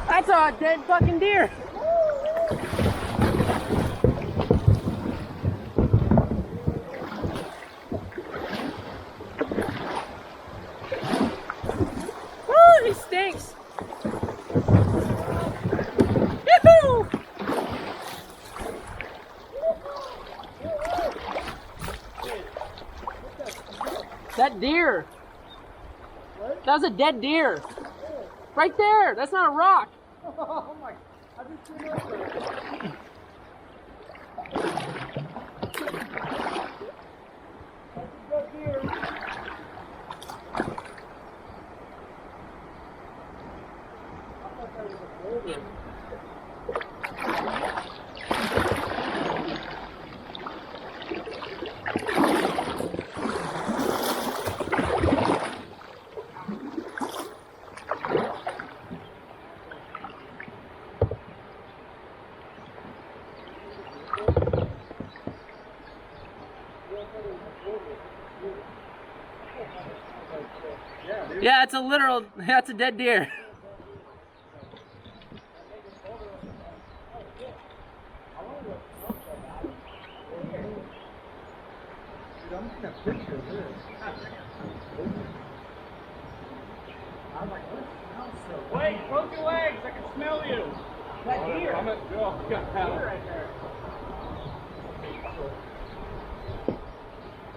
That's a dead fucking deer. Woo, he stinks. Yoo-hoo! That deer. What? That was a dead deer. Right there. That's not a rock. Oh my, I just seen up there. That's a good deer. I thought that was a boulder. Yeah, it's a literal, that's a dead deer. Wait, close your legs, I can smell you. That deer. I'm at deer right there.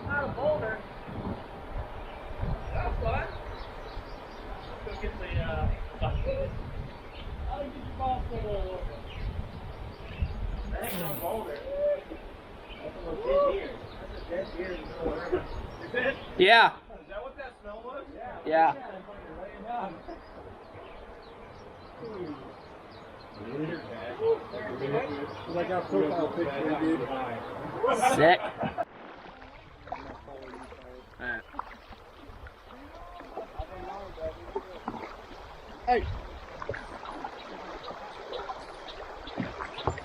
Not a boulder. That's fun. Go get the bucket. I'll get your ball for a little bit. That ain't no boulder. That's a little dead deer. That's a dead deer in the middle of the river. Is it? Yeah. Is that what that smell was? Yeah. Laying down. Like our profile picture, dude. Sick. Alright. Hey.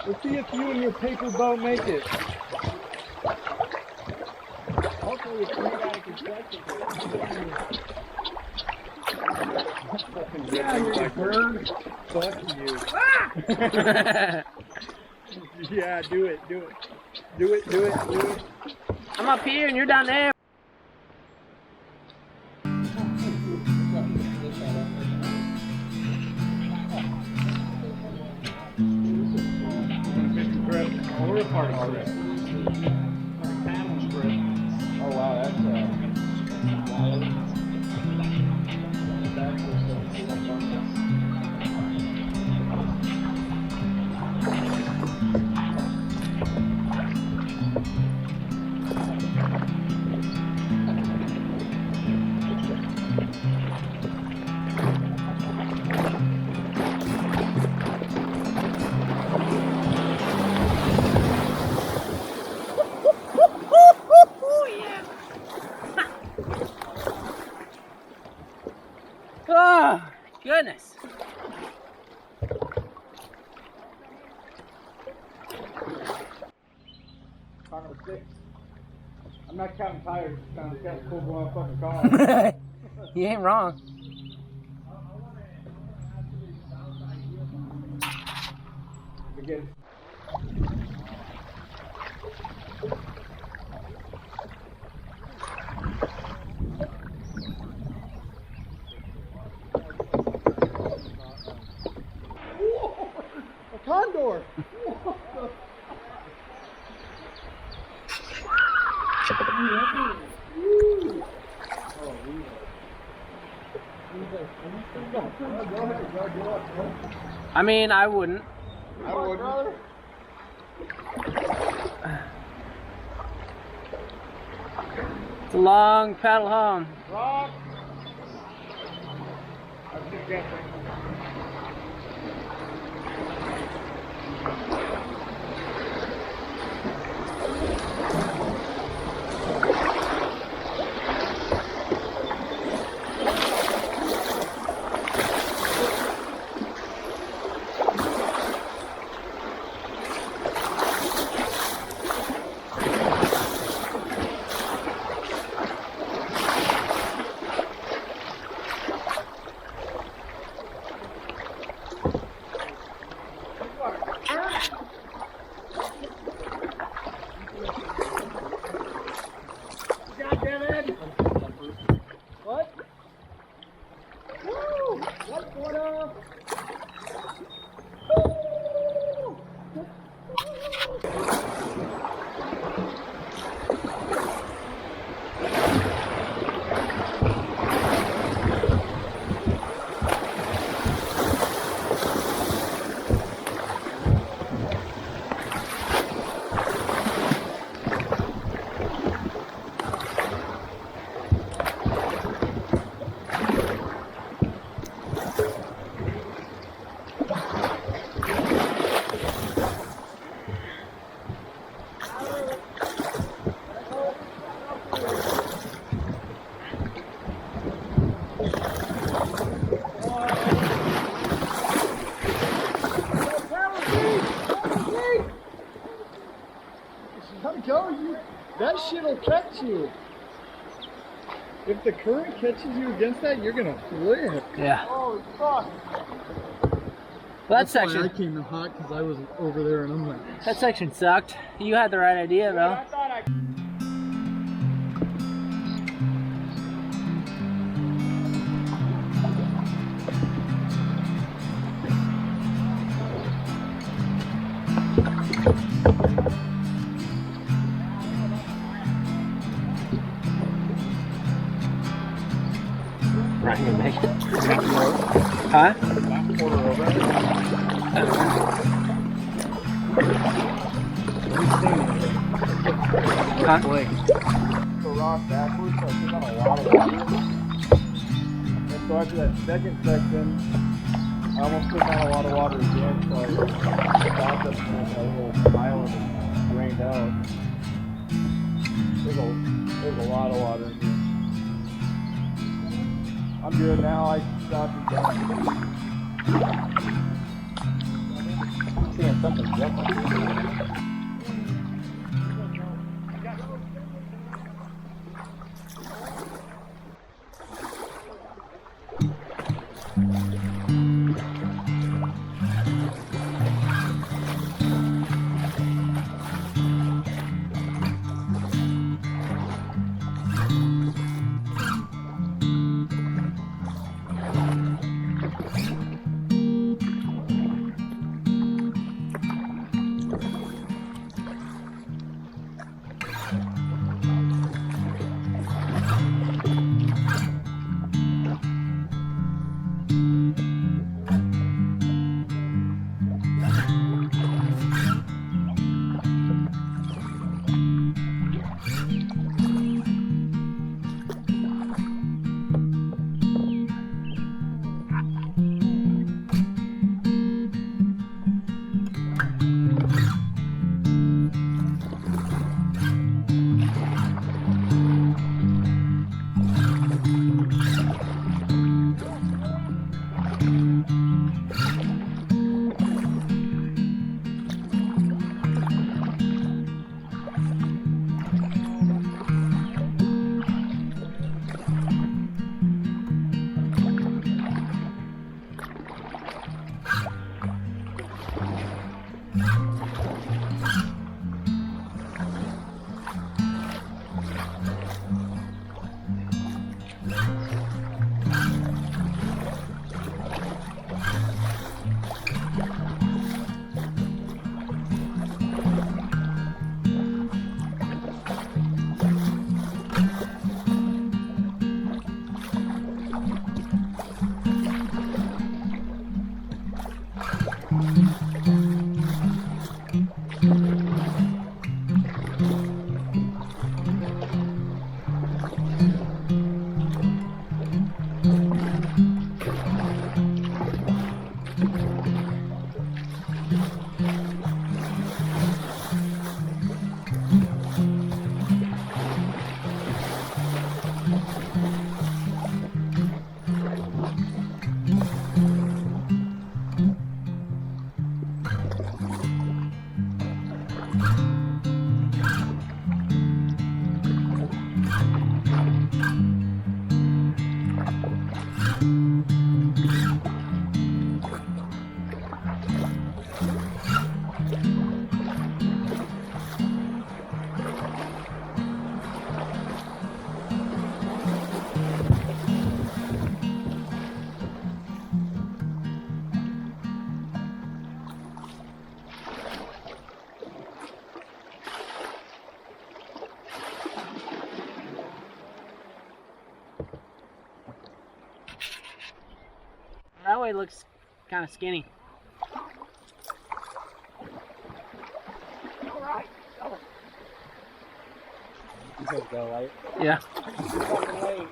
Let's see if you and your paper boat make it. Hopefully it's made out of construction. Yeah, you bird. Fuck you. Yeah, do it. Do it. I'm up here and you're down there. We're a part of it. Oh wow, that's car number 6. I'm not counting tires. It sounds kind of cool blowing a fucking car. You ain't wrong. Begin. A condor. I mean, I wouldn't. I wouldn't. It's a long paddle home. Rock. I'm just guessing. What? Woo! What water? I'm telling you, that shit'll catch you. If the current catches you against that, you're gonna flip. Yeah. Oh fuck! Well, That's why I came in hot because I was over there and I'm like, that section sucked. You had the right idea though. I thought I. Right, you make it. Huh? Quarter over. Huh? So rock backwards, so I took on a lot of water. And so after that second section, I almost took on a lot of water again, so I stopped up in a little island and drained out. There's a lot of water in here. I'm good now, I stopped and down. I'm seeing something jump up here. That way looks kind of skinny. Alright. You guys go light? Yeah. Fucking late.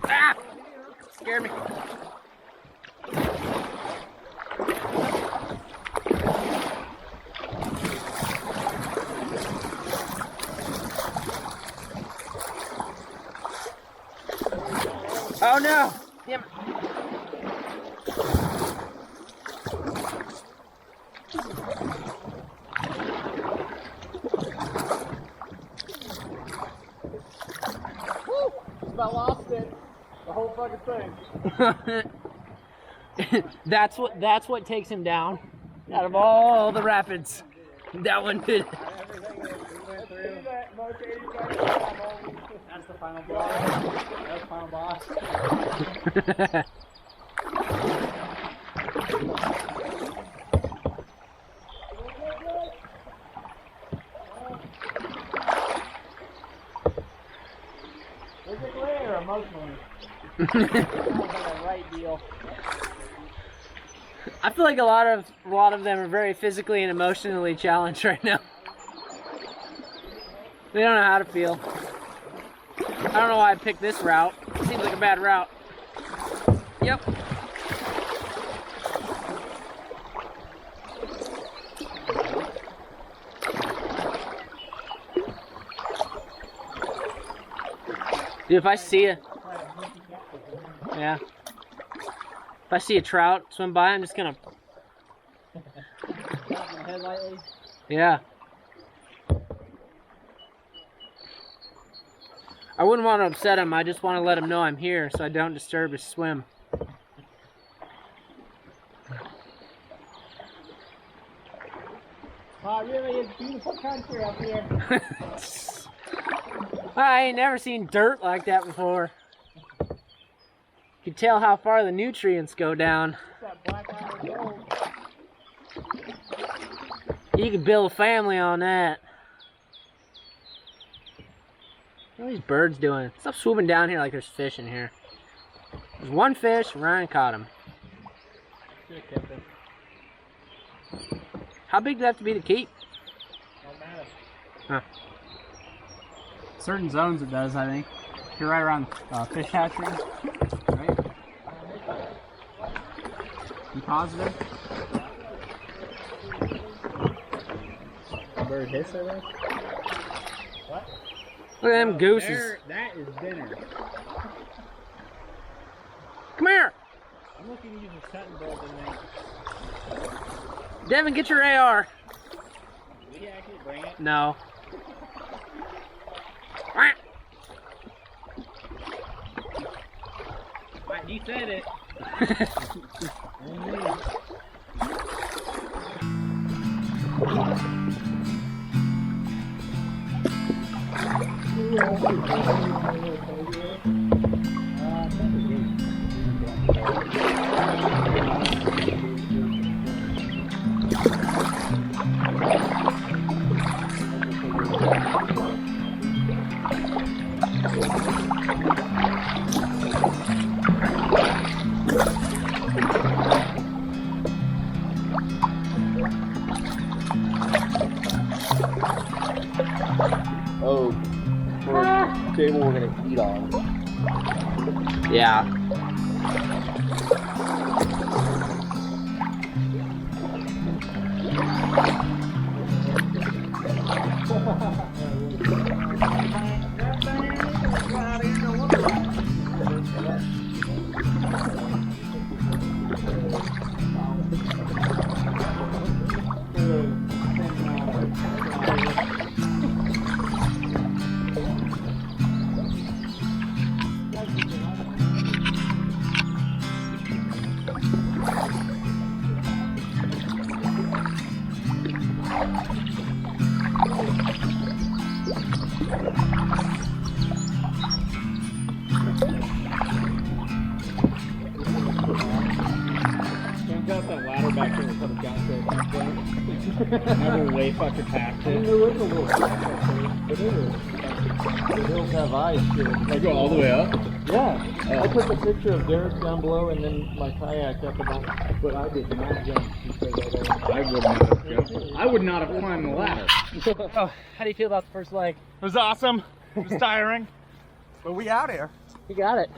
Ah! Scared me. Oh no! Damn it. Woo! About lost it. The whole fucking thing. That's what takes him down. Out of all the rapids, that one did. Everything that we went through. That's the final boss. That's the final boss. Physically or emotionally? Sounds like a right deal. I feel like a lot of them are very physically and emotionally challenged right now. They don't know how to feel. I don't know why I picked this route. Seems like a bad route. Yep. Dude, if I see a trout swim by, I'm just gonna Head lightly. yeah. I wouldn't want to upset him. I just want to let him know I'm here so I don't disturb his swim. Oh, it really is beautiful country up here. I ain't never seen dirt like that before. You can tell how far the nutrients go down. That black iron gold. You could build a family on that. What are these birds doing? Stop swooping down here like there's fish in here. There's one fish, Ryan caught him. Should have kept it. How big does it have to be to keep? Don't matter. Huh. Certain zones it does, I think. You're right around fish hatchery, right? You positive? A bird hiss over there? What? Look at them gooses. That is dinner. Come here! I'm looking to use a cutting bolt in there. Devin, get your AR. Did we actually bring it? No. Right, you said it. Oh, for a table we're gonna eat on. Yeah. Got that ladder back there and put it down to the campground. Never way fucking past it. There is a little but it is. The hills have eyes too. I go all the way up? Yeah. I took a picture of Derek down below and then my kayak up above, but I did not jump because I would not have jumped. I would not have climbed the ladder. Oh, how do you feel about the first leg? It was awesome. It was tiring. But we out here. You got it.